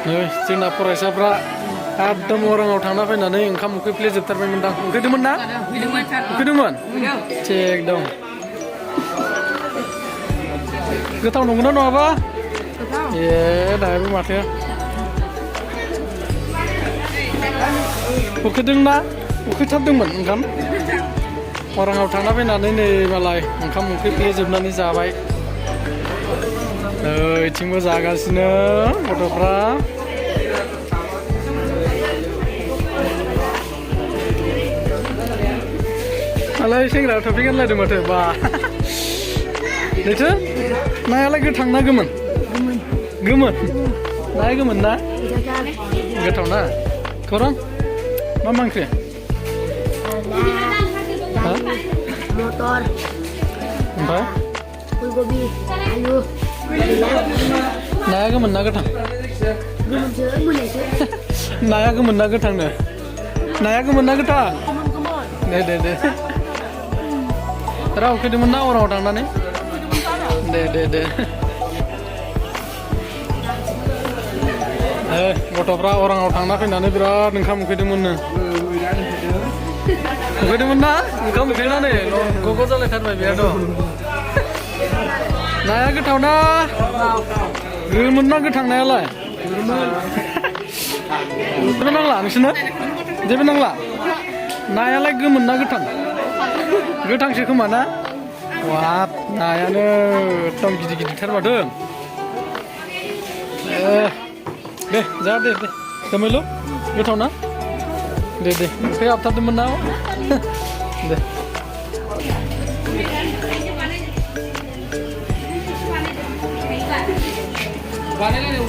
नै जोंना फरायसाफ्रा एकदम अराङाव थांना फैनानै ओंखाम उखैफ्लेजोबथारबायमोनदां उखैदोंमोन ना उखैदोंमोन थिग दं गोथाव नंगौना नङाबा ए दाबो माथो उखैदोंना उखैथारदोंमोन ओंखाम अराङाव थांना फैनानै नै मालाय ओंखाम उखैफ्लेजोबनानै जाबाय ओइथिंबो जागासिनो गथ'फ्रा मालाय सेंग्रा टपि गानलायदों माथो बा लैथो नायालाय गोथां ना गोमोन गोमोन नाया गोमोन ना गोथाव ना खौरां मा ओंख्रि motor ओमफ्राय फुलकबि आलु नाया गोमोन ना गोथां गोमोनसो मोननायसो नाया गोमोन ना गोथांनो नाया गोमोन ना गोथां दे राव उखैदोंमोन ना अराङाव थांनानै दे गथ'फ्रा अराङाव थांना फैनानै बिराद ओंखाम उखैदोंमोननो उखैदोंमोन ना ओंखाम उखैनानै गग' जालायथारबाय बेयाथ' नाया गोथाव ना गोमोन ना गोथां नायालाय जेबो नांला नोंसोरनो जेबो नांला नायालाय गोमोन ना गोथां गोथांसो खोमा ना वाब नायानो एकदम गिदिरथार माथो दे जा दे दोमेलु गोथाव ना दे उखै हाबथारदोंमोन ना दे बानायलायनाय